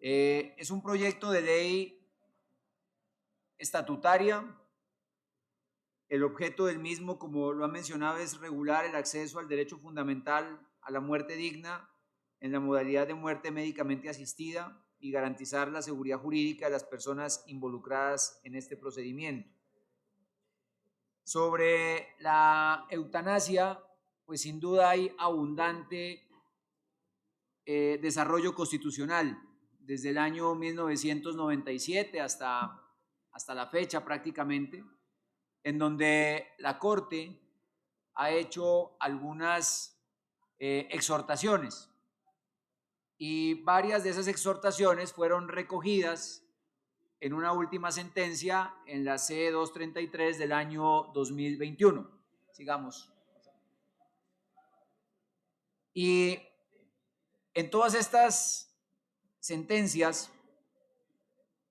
Es un proyecto de ley estatutaria. El objeto del mismo, como lo ha mencionado, es regular el acceso al derecho fundamental a la muerte digna en la modalidad de muerte médicamente asistida y garantizar la seguridad jurídica de las personas involucradas en este procedimiento. Sobre la eutanasia, pues sin duda hay abundante desarrollo constitucional desde el año 1997 hasta la fecha prácticamente, en donde la Corte ha hecho algunas exhortaciones y varias de esas exhortaciones fueron recogidas en una última sentencia en la C-233 del año 2021. Sigamos. Y en todas estas sentencias,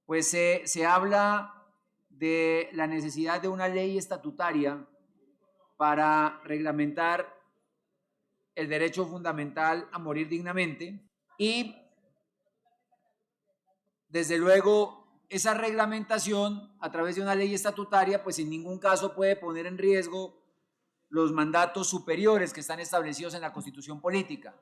pues se habla de la necesidad de una ley estatutaria para reglamentar el derecho fundamental a morir dignamente y, desde luego, esa reglamentación a través de una ley estatutaria, pues en ningún caso puede poner en riesgo los mandatos superiores que están establecidos en la Constitución política.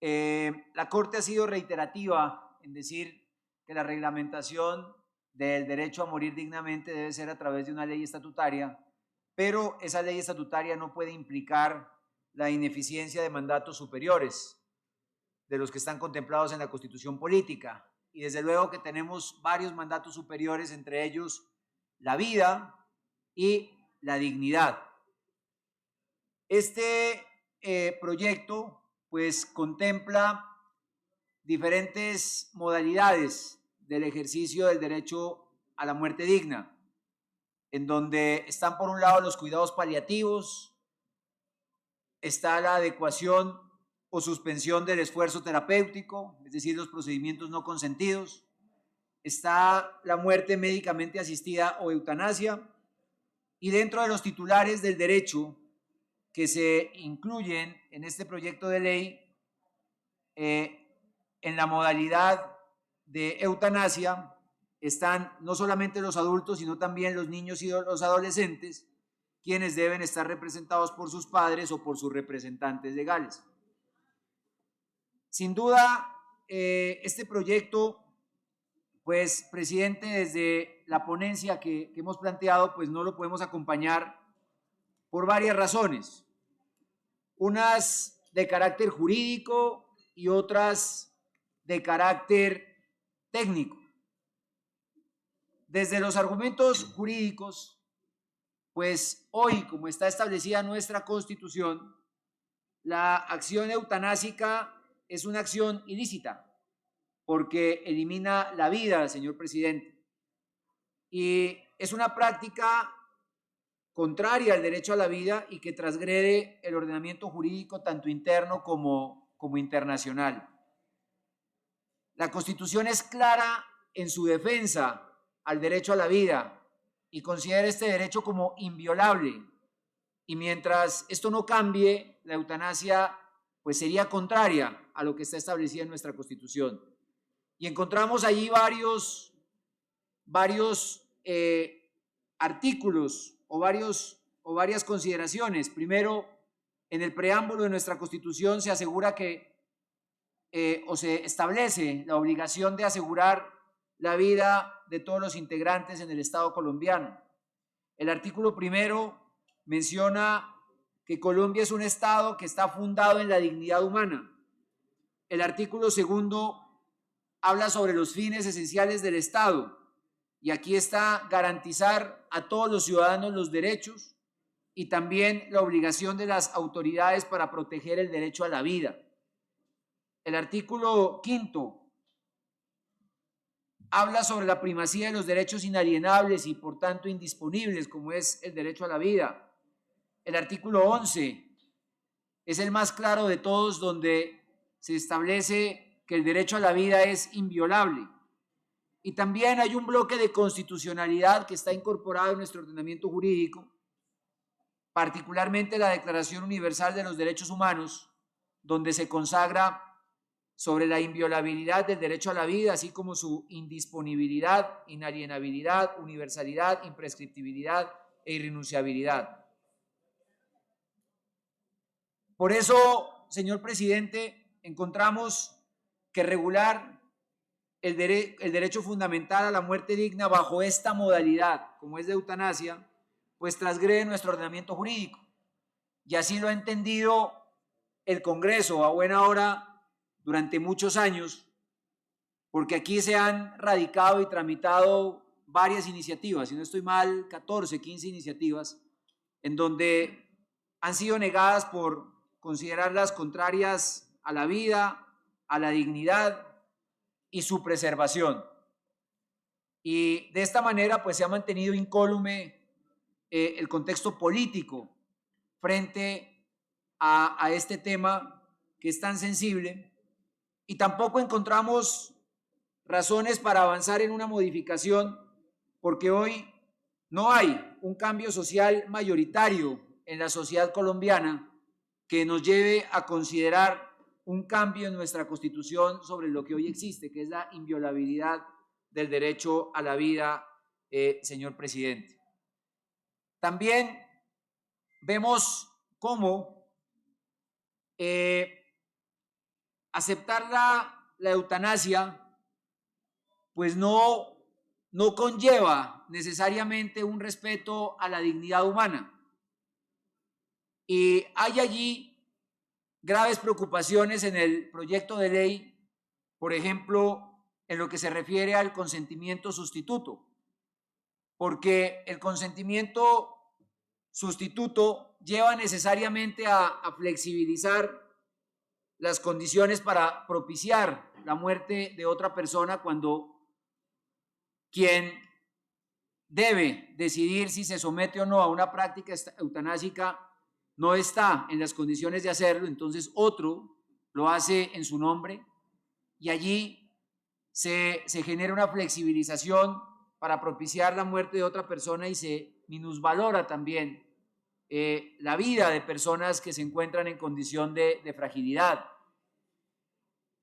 La Corte ha sido reiterativa en decir que la reglamentación del derecho a morir dignamente debe ser a través de una ley estatutaria, pero esa ley estatutaria no puede implicar la ineficiencia de mandatos superiores de los que están contemplados en la Constitución política. Y desde luego que tenemos varios mandatos superiores, entre ellos la vida y la dignidad. Este proyecto pues contempla diferentes modalidades del ejercicio del derecho a la muerte digna, en donde están por un lado los cuidados paliativos, está la adecuación o suspensión del esfuerzo terapéutico, es decir, los procedimientos no consentidos, está la muerte médicamente asistida o eutanasia, y dentro de los titulares del derecho que se incluyen en este proyecto de ley, en la modalidad de eutanasia están no solamente los adultos, sino también los niños y los adolescentes, quienes deben estar representados por sus padres o por sus representantes legales. Sin duda, este proyecto, pues, presidente, desde la ponencia que hemos planteado, pues no lo podemos acompañar por varias razones. Unas de carácter jurídico y otras de carácter técnico. Desde los argumentos jurídicos, pues hoy, como está establecida nuestra Constitución, la acción eutanásica es una acción ilícita porque elimina la vida, señor presidente, y es una práctica contraria al derecho a la vida y que transgrede el ordenamiento jurídico tanto interno como internacional. La Constitución es clara en su defensa al derecho a la vida y considera este derecho como inviolable. Y mientras esto no cambie, la eutanasia pues sería contraria a lo que está establecido en nuestra Constitución. Y encontramos allí varios artículos o varias consideraciones. Primero, en el preámbulo de nuestra Constitución se asegura que o se establece la obligación de asegurar la vida de todos los integrantes en el Estado colombiano. El artículo primero menciona que Colombia es un Estado que está fundado en la dignidad humana. El artículo segundo habla sobre los fines esenciales del Estado, y aquí está garantizar a todos los ciudadanos los derechos y también la obligación de las autoridades para proteger el derecho a la vida. El artículo quinto habla sobre la primacía de los derechos inalienables y por tanto indisponibles, como es el derecho a la vida. El artículo 11 es el más claro de todos, donde se establece que el derecho a la vida es inviolable. Y también hay un bloque de constitucionalidad que está incorporado en nuestro ordenamiento jurídico, particularmente la Declaración Universal de los Derechos Humanos, donde se consagra sobre la inviolabilidad del derecho a la vida, así como su indisponibilidad, inalienabilidad, universalidad, imprescriptibilidad e irrenunciabilidad. Por eso, señor presidente, encontramos que regular el derecho fundamental a la muerte digna bajo esta modalidad, como es de eutanasia, pues transgrede nuestro ordenamiento jurídico. Y así lo ha entendido el Congreso a buena hora durante muchos años, porque aquí se han radicado y tramitado varias iniciativas, si no estoy mal, 14, 15 iniciativas, en donde han sido negadas por considerarlas contrarias a la vida, a la dignidad y su preservación. Y de esta manera pues se ha mantenido incólume el contexto político frente a este tema que es tan sensible, y tampoco encontramos razones para avanzar en una modificación, porque hoy no hay un cambio social mayoritario en la sociedad colombiana que nos lleve a considerar un cambio en nuestra Constitución sobre lo que hoy existe, que es la inviolabilidad del derecho a la vida, señor presidente. También vemos cómo aceptar la eutanasia pues no conlleva necesariamente un respeto a la dignidad humana. Y hay allí graves preocupaciones en el proyecto de ley, por ejemplo, en lo que se refiere al consentimiento sustituto, porque el consentimiento sustituto lleva necesariamente a flexibilizar las condiciones para propiciar la muerte de otra persona cuando quien debe decidir si se somete o no a una práctica eutanásica no está en las condiciones de hacerlo, entonces otro lo hace en su nombre, y allí se genera una flexibilización para propiciar la muerte de otra persona, y se minusvalora también la vida de personas que se encuentran en condición de fragilidad.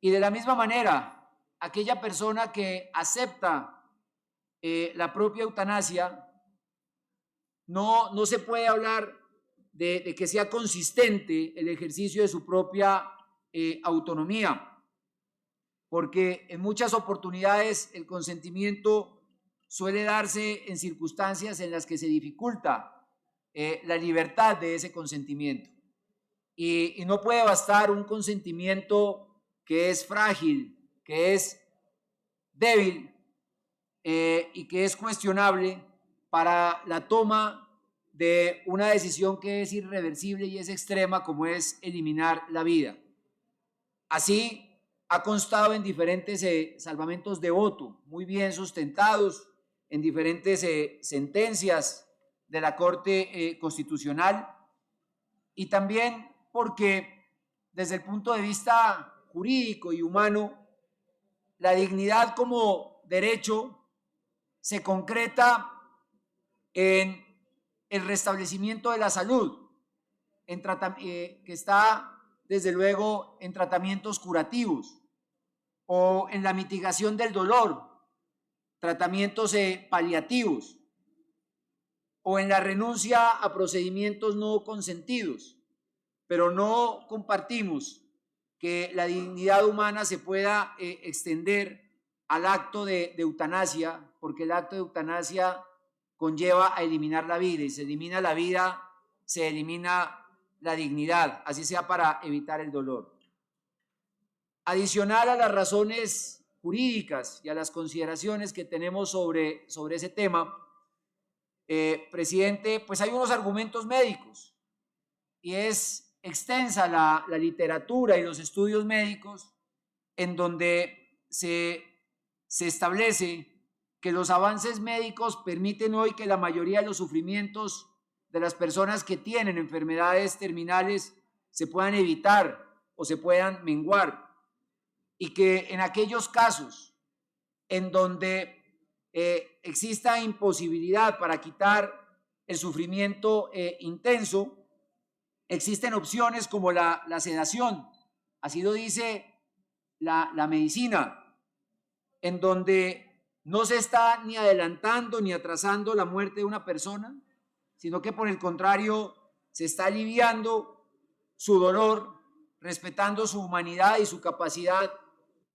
Y de la misma manera, aquella persona que acepta la propia eutanasia, no se puede hablar de que sea consistente el ejercicio de su propia autonomía, porque en muchas oportunidades el consentimiento suele darse en circunstancias en las que se dificulta la libertad de ese consentimiento. Y no puede bastar un consentimiento que es frágil, que es débil y que es cuestionable para la toma de una decisión que es irreversible y es extrema, como es eliminar la vida. Así ha constado en diferentes salvamentos de voto, muy bien sustentados, en diferentes sentencias de la Corte Constitucional, y también porque desde el punto de vista jurídico y humano, la dignidad como derecho se concreta en el restablecimiento de la salud, que está desde luego en tratamientos curativos, o en la mitigación del dolor, tratamientos paliativos, o en la renuncia a procedimientos no consentidos. Pero no compartimos que la dignidad humana se pueda extender al acto de eutanasia, porque el acto de eutanasia conlleva a eliminar la vida, y se elimina la vida, se elimina la dignidad, así sea para evitar el dolor. Adicional a las razones jurídicas y a las consideraciones que tenemos sobre ese tema, presidente, pues hay unos argumentos médicos, y es extensa la literatura y los estudios médicos en donde se establece que los avances médicos permiten hoy que la mayoría de los sufrimientos de las personas que tienen enfermedades terminales se puedan evitar o se puedan menguar, y que en aquellos casos en donde exista imposibilidad para quitar el sufrimiento intenso, existen opciones como la sedación. Así lo dice la medicina, en donde no se está ni adelantando ni atrasando la muerte de una persona, sino que por el contrario se está aliviando su dolor, respetando su humanidad y su capacidad.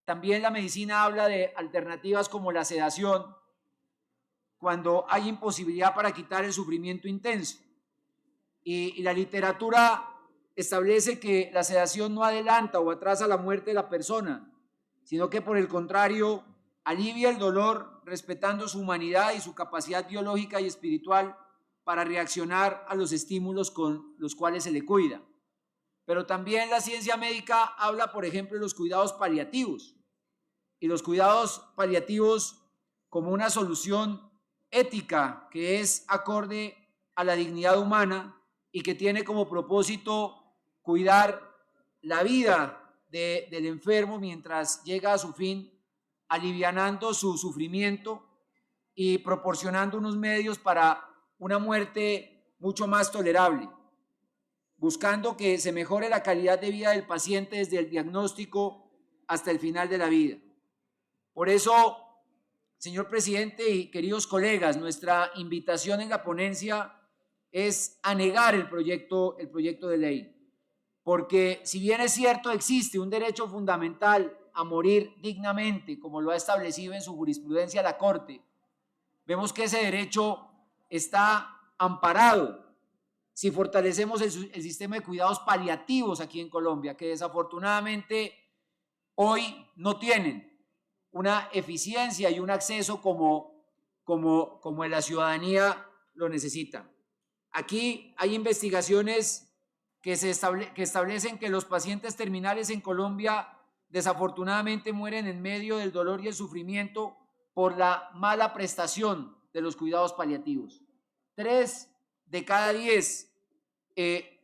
También la medicina habla de alternativas como la sedación, cuando hay imposibilidad para quitar el sufrimiento intenso. Y la literatura establece que la sedación no adelanta o atrasa la muerte de la persona, sino que por el contrario alivia el dolor respetando su humanidad y su capacidad biológica y espiritual para reaccionar a los estímulos con los cuales se le cuida. Pero también la ciencia médica habla, por ejemplo, de los cuidados paliativos, y los cuidados paliativos como una solución ética que es acorde a la dignidad humana y que tiene como propósito cuidar la vida del enfermo mientras llega a su fin, alivianando su sufrimiento y proporcionando unos medios para una muerte mucho más tolerable, buscando que se mejore la calidad de vida del paciente desde el diagnóstico hasta el final de la vida. Por eso, señor presidente y queridos colegas, nuestra invitación en la ponencia es anegar el proyecto de ley, porque si bien es cierto existe un derecho fundamental a morir dignamente, como lo ha establecido en su jurisprudencia la Corte, vemos que ese derecho está amparado si fortalecemos el sistema de cuidados paliativos aquí en Colombia, que desafortunadamente hoy no tienen una eficiencia y un acceso como la ciudadanía lo necesita. Aquí hay investigaciones que establecen que los pacientes terminales en Colombia desafortunadamente mueren en medio del dolor y el sufrimiento por la mala prestación de los cuidados paliativos. 3 de cada 10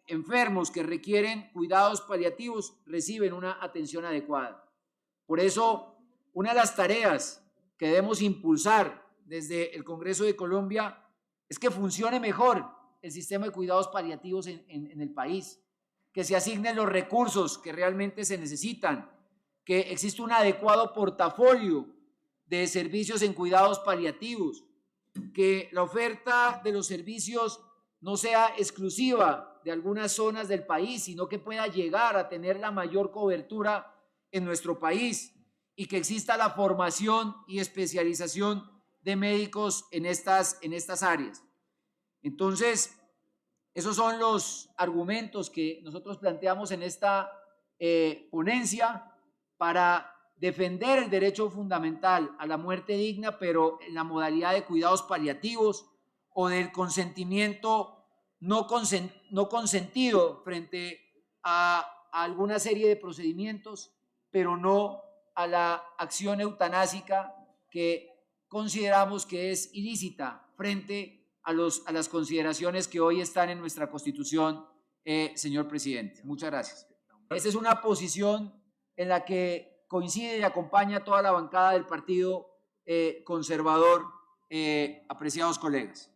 enfermos que requieren cuidados paliativos reciben una atención adecuada. Por eso, una de las tareas que debemos impulsar desde el Congreso de Colombia es que funcione mejor el sistema de cuidados paliativos en el país, que se asignen los recursos que realmente se necesitan, que exista un adecuado portafolio de servicios en cuidados paliativos, que la oferta de los servicios no sea exclusiva de algunas zonas del país, sino que pueda llegar a tener la mayor cobertura en nuestro país, y que exista la formación y especialización de médicos en estas áreas. Entonces, esos son los argumentos que nosotros planteamos en esta ponencia para defender el derecho fundamental a la muerte digna, pero en la modalidad de cuidados paliativos o del consentimiento no consentido frente a alguna serie de procedimientos, pero no a la acción eutanásica que consideramos que es ilícita frente a las consideraciones que hoy están en nuestra Constitución, señor presidente. Muchas gracias. Esta es una posición en la que coincide y acompaña toda la bancada del Partido Conservador, apreciados colegas.